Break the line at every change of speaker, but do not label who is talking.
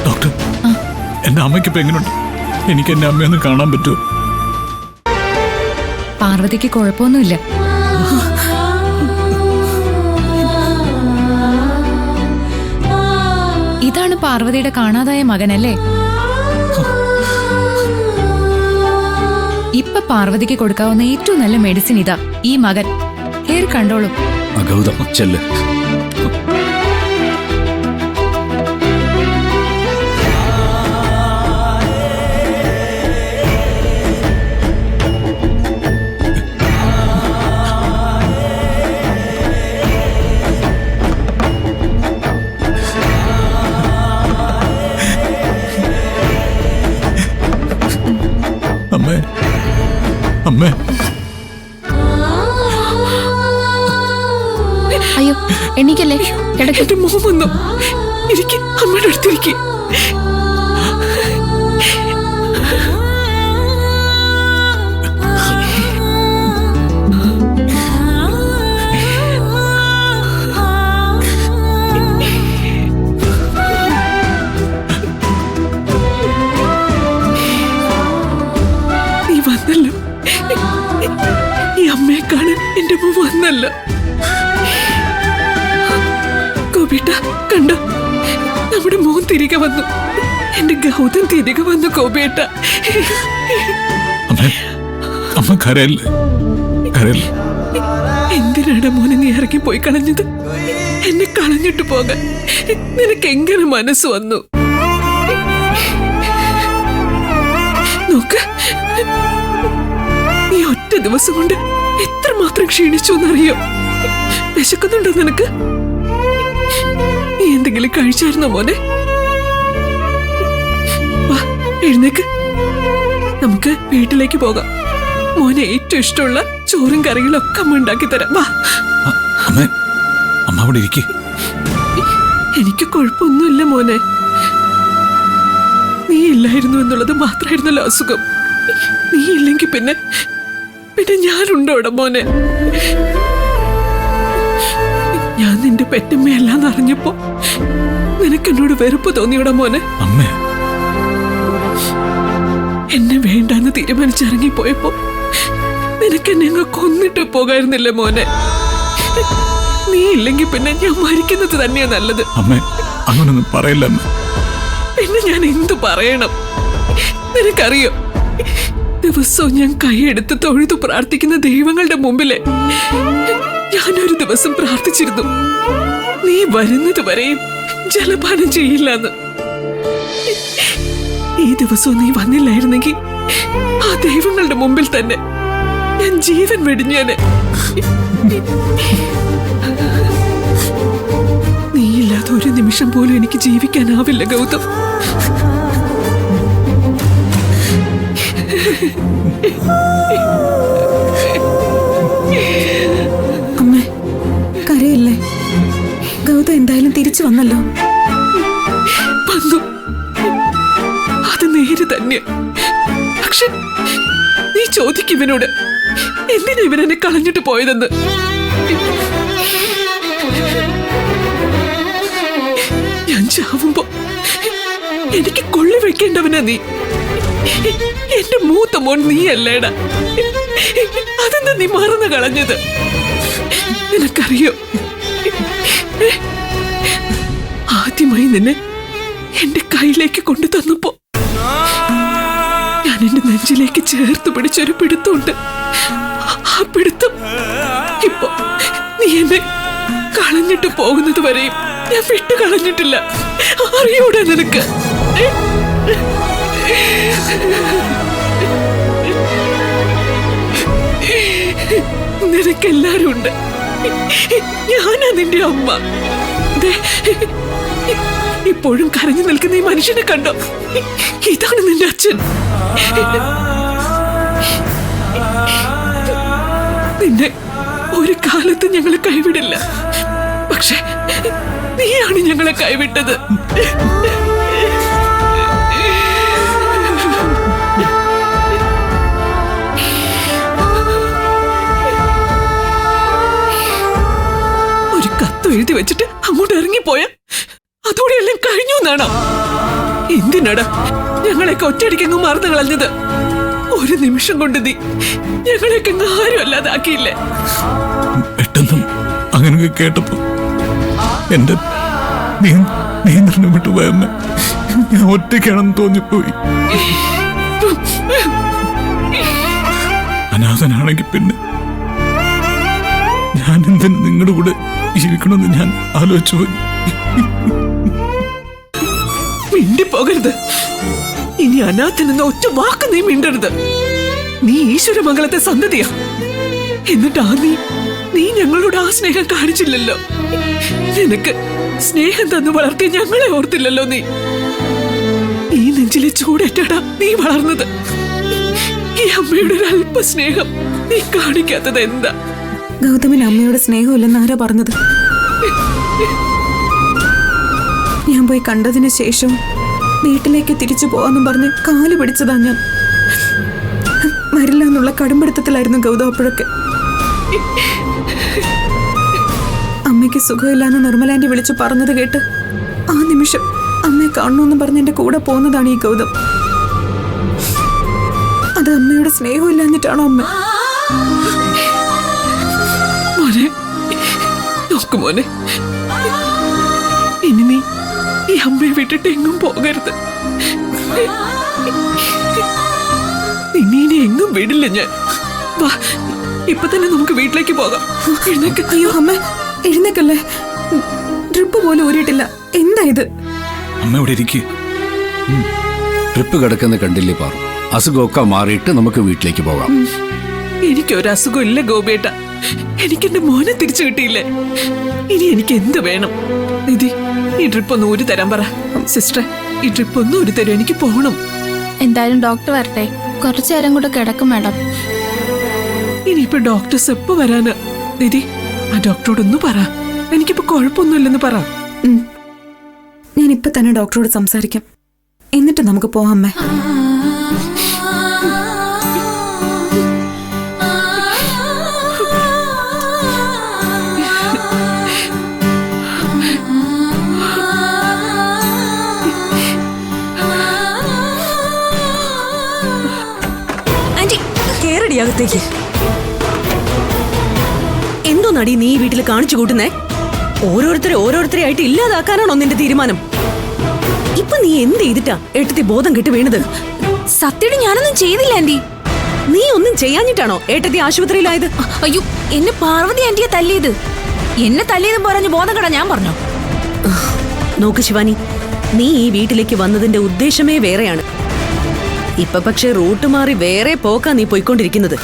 Doctor, എന്റെ അമ്മയ്ക്ക് ഇപ്പൊ എങ്ങനെയുണ്ട്? എനിക്ക് എന്റെ അമ്മയൊന്ന് കാണാൻ പറ്റുമോ?
പാർവതിക്ക് കുഴപ്പമൊന്നുമില്ല. ഇതാണ് പാർവതിയുടെ കാണാതായ മകനല്ലേ? ഇപ്പൊ പാർവതിക്ക് കൊടുക്കാവുന്ന ഏറ്റവും നല്ല മെഡിസിൻ ഇതാ, ഈ മകൻ. കേറി കണ്ടോളൂ.
ഗൗതം ചെല്ല്. അമ്മേ, അമ്മേ.
അയ്യോ, എണീക്കല്ലേ,
എന്റെ മോൻ വന്നു. ഇരിക്ക്, അമ്മയുടെ അടുത്തിരിക്ക്. നീ വന്നല്ലോ, ഈ അമ്മയെ കാണാൻ എന്റെ മോൻ വന്നല്ലോ. ഗോപേട്ട കണ്ടോ, നമ്മുടെ മോൻ തിരികെ വന്നു. എന്റെ ഗൗതം തിരികെ വന്നു ഗോപേട്ട.
അമ്മ കരയല്ലേ, കരയല്ലേ.
എന്തിനാണ് മോനെ നീ ഇറങ്ങി പോയി കളഞ്ഞത്? എന്നെ കളഞ്ഞിട്ട് പോകാൻ നിനക്ക് എങ്ങനെ മനസ്സ് വന്നു? നോക്ക്, നീ ഒറ്റ ദിവസം കൊണ്ട് എത്രമാത്രം ക്ഷീണിച്ചു എന്നറിയോ? വിശക്കുന്നുണ്ടോ നിനക്ക്? നീ എന്തെങ്കിലും കഴിച്ചായിരുന്നോ മോനെ? വാ, എഴുന്നേക്ക്, നമുക്ക് വീട്ടിലേക്ക് പോകാം. മോനെ ഏറ്റവും ഇഷ്ടമുള്ള ചോറും കറികളും ഒക്കെ അമ്മ ഉണ്ടാക്കി തരാം. വാ.
അമ്മ അവിടെ ഇരിക്കെ.
എനിക്ക് കുഴപ്പമൊന്നുമില്ല മോനെ. നീ ഇല്ലായിരുന്നു എന്നുള്ളത് മാത്രമായിരുന്നല്ലോ അസുഖം. നീ ഇല്ലെങ്കിൽ പിന്നെ ഞാനുണ്ടോടെ മോനെ? ഞാൻ നിന്റെ പെറ്റമ്മയല്ലാന്ന് അറിഞ്ഞപ്പോ നിനക്ക് എന്നോട് വെറുപ്പ് തോന്നിയോടാ മോനെ?
അമ്മേ,
എന്നെ വേണ്ടാന്ന് തീരുമാനിച്ചിറങ്ങിപ്പോയപ്പോ നിനക്ക് എന്നെ അങ്ങ് കൊന്നിട്ട് പോകായിരുന്നില്ലേ മോനെ? നീ ഇല്ലെങ്കിൽ പിന്നെ ഞാൻ മരിക്കുന്നത് തന്നെയാ നല്ലത്.
അമ്മേ, അങ്ങനൊന്നും പറയില്ല.
പിന്നെ ഞാൻ എന്തു പറയണം? നിനക്കറിയോ, ദിവസവും ഞാൻ കൈയെടുത്ത് തൊഴുതു പ്രാർത്ഥിക്കുന്ന ദൈവങ്ങളുടെ മുമ്പില് ഞാനൊരു ദിവസം പ്രാർത്ഥിച്ചിരുന്നു, നീ വരുന്നത് വരെയും ജലപാനം ചെയ്യില്ലെന്ന്. ഈ ദിവസവും നീ വന്നില്ലായിരുന്നെങ്കിൽ ആ ദൈവങ്ങളുടെ മുമ്പിൽ തന്നെ ഞാൻ ജീവൻ വെടിഞ്ഞേനെ. നീയില്ലാതെ ഒരു നിമിഷം പോലും എനിക്ക് ജീവിക്കാനാവില്ല ഗൗതം.
അമ്മേ, കരയില്ലേ? ഗൗതം എന്തായാലും തിരിച്ചു വന്നല്ലോ.
വന്നു, അത് നേര് തന്നെ. പക്ഷെ നീ ചോദിക്കും ഇവനോട്, എന്തിനാ ഇവനെന്നെ കളഞ്ഞിട്ട് പോയതെന്ന്. ഞാൻ ചാവുമ്പോ എനിക്ക് കൊള്ളി വെക്കേണ്ടവനാ നീ. എന്റെ മൂത്ത മോൻ നീയല്ലേടാ. അതെന്താ നീ മറന്നു കളഞ്ഞത്? നിനക്കറിയോ, ആദ്യമായി നിന്നെ എന്റെ കയ്യിലേക്ക് കൊണ്ടു തന്നപ്പോ ഞാൻ എന്റെ നെഞ്ചിലേക്ക് ചേർത്ത് പിടിച്ചൊരു പിടുത്തമുണ്ട്. ആ പിടുത്തം ഇപ്പൊ നീ എന്നെ കളഞ്ഞിട്ട് പോകുന്നത് വരെയും ഞാൻ വിട്ടു കളഞ്ഞിട്ടില്ല. അറിയൂടെ നിനക്ക്? നിനക്കെല്ലാരും ഉണ്ട്. ഞാനാ നിന്റെ അമ്മ. ഇപ്പോഴും കരഞ്ഞു നിൽക്കുന്ന ഈ മനുഷ്യനെ കണ്ടോ? ഇതാണ് നിന്റെ അച്ഛൻ. നിന്നെ ഒരു കാലത്ത് ഞങ്ങൾ കൈവിടില്ല. പക്ഷെ നീയാണ് ഞങ്ങളെ കൈവിട്ടത്. ഒരു കത്ത് എഴുതി വെച്ചിട്ട് അങ്ങോട്ട് ഇറങ്ങിപ്പോയ അതോടെ എല്ലാം കഴിഞ്ഞു പോന്നാണോ? എന്തിനാടാ ഞങ്ങളെയൊക്കെ ഒറ്റയടിക്കങ്ങ് മറന്നു കളഞ്ഞത്? ഒരു നിമിഷം കൊണ്ട് നീ ഞങ്ങളെയൊക്കെ ആരും അല്ലാതാക്കിയില്ലേ?
പെട്ടെന്നും അങ്ങനെയൊക്കെ കേട്ടപ്പോ എന്റെ നിയന്ത്രണം വിട്ടുപോയ അമ്മ, ഞാൻ ഒറ്റയ്ക്കാണെന്ന് തോന്നിപ്പോയി. അനാഥനാണെങ്കിൽ പിന്നെ ഞാൻ എന്തിന് നിങ്ങളുടെ കൂടെ ജീവിക്കണമെന്ന് ഞാൻ ആലോചിച്ചു പോയി.
മിണ്ടിപ്പോകരുത്. ഇനി അനാഥനെന്ന ഒറ്റ വാക്ക് നീ മിണ്ടരുത്. നീ ഈശ്വരമംഗലത്തെ സന്തതിയാ. എന്നിട്ടാ നീ ഞങ്ങളോട് ആ സ്നേഹം കാണിച്ചില്ലല്ലോ. നിനക്ക് സ്നേഹം തന്നു വളർത്തിയ ഞങ്ങളെ ഓർത്തില്ലല്ലോ. നീ നെഞ്ചിലെ ചൂടേറ്റാടാ നീ വളർന്നത്. ഈ അമ്മയുടെ ഒരു അല്പ സ്നേഹം നീ കാണിക്കാത്തത് എന്താ?
ഗൗതമിന് അമ്മയുടെ സ്നേഹമില്ലെന്ന് ആരാ പറഞ്ഞത്? ഞാൻ പോയി കണ്ടതിന് ശേഷം വീട്ടിലേക്ക് തിരിച്ചു പോവാന്നും പറഞ്ഞ് കാല് പിടിച്ചതാ ഞാൻ. വരില്ല എന്നുള്ള കടുംപിടുത്തത്തിലായിരുന്നു ഗൗതം അപ്പോഴൊക്കെ. അമ്മയ്ക്ക് സുഖമില്ലാന്ന് നിർമ്മലാൻറ്റി വിളിച്ചു പറഞ്ഞത് കേട്ട് ആ നിമിഷം അമ്മയെ കാണണമെന്ന് പറഞ്ഞ് എന്റെ കൂടെ പോകുന്നതാണ് ഈ ഗൗതം. അത് അമ്മയുടെ സ്നേഹമില്ലാഞ്ഞിട്ടാണോ അമ്മ?
മോനെ നോക്കു മോനെ, ഇനി നീ ഈ അമ്മയെ വിട്ടിട്ട് എങ്ങും പോകരുത്. നിന്നെ എങ്ങും വിടില്ല ഞാൻ. വാ, ഇപ്പൊ തന്നെ നമുക്ക് വീട്ടിലേക്ക് പോകാം. എഴുന്നേക്ക്.
അയ്യോ അമ്മ, എഴുന്നേക്കല്ലേ. ട്രിപ്പ് പോലും ഊരിയിട്ടില്ല. എന്താ ഇത്?
അമ്മ ഇവിടെ ഇരിക്കുക.
ട്രിപ്പ് കിടക്കുന്ന കണ്ടില്ലേ പാറു? അസുഖമൊക്കെ മാറിയിട്ട് നമുക്ക് വീട്ടിലേക്ക് പോകാം.
എനിക്കൊരു അസുഖം ഇല്ല ഗോപേട്ട. എനിക്കെന്റെ മോനെ തിരിച്ചു കിട്ടിയില്ലേ. ഇനി എനിക്ക് എന്ത് വേണം? നിധി, ഈ ട്രിപ്പ് ഒന്ന് ഊരി തരാൻ പറ. സിസ്റ്റർ, ഈ ട്രിപ്പ് ഒന്ന് ഊരി തരും, എനിക്ക് പോകണം.
എന്തായാലും ഡോക്ടർ വരട്ടെ, കുറച്ചു നേരം കൂടെ കിടക്കും മാഡം.
ഇനിയിപ്പോ ഡോക്ടേഴ്സ് എപ്പോ വരാന്? നിധി, ആ ഡോക്ടറോടൊന്ന് പറ, എനിക്കിപ്പോ കുഴപ്പമൊന്നുമില്ലെന്ന് പറ.
ഞാൻ ഇപ്പൊ തന്നെ ഡോക്ടറോട് സംസാരിക്കാം. എന്നിട്ട് നമുക്ക് പോവാം അമ്മേ.
അകത്തേക്ക് എന്തോ നടി നീ ഈ വീട്ടിൽ കാണിച്ചു കൂട്ടുന്നേ? ഓരോരുത്തരെ ആയിട്ട് ഇല്ലാതാക്കാനാണോ നിന്റെ തീരുമാനം? ഇപ്പൊ നീ എന്ത് ചെയ്തിട്ടാ ഏട്ടത്തി ബോധം കെട്ട് വീണത്?
സത്യമായിട്ട് ഞാനൊന്നും ചെയ്തില്ല ആന്റി.
നീ ഒന്നും ചെയ്യാഞ്ഞിട്ടാണോ ഏട്ടത്തി ആശുപത്രിയിലായത്?
അയ്യോ, എന്നെ പാർവതി ആന്റിയെ തല്ലിയത്. എന്നെ തല്ലിയതും പറഞ്ഞ് ബോധം കെടാൻ ഞാൻ പറഞ്ഞോ?
നോക്ക് ശിവാനി, നീ ഈ വീട്ടിലേക്ക് വന്നതിന്റെ ഉദ്ദേശമേ വേറെയാണ്. ഇപ്പൊ പക്ഷെ റൂട്ട് മാറി വേറെ പോക്കാ നീ പോയിക്കൊണ്ടിരിക്കുന്നത്.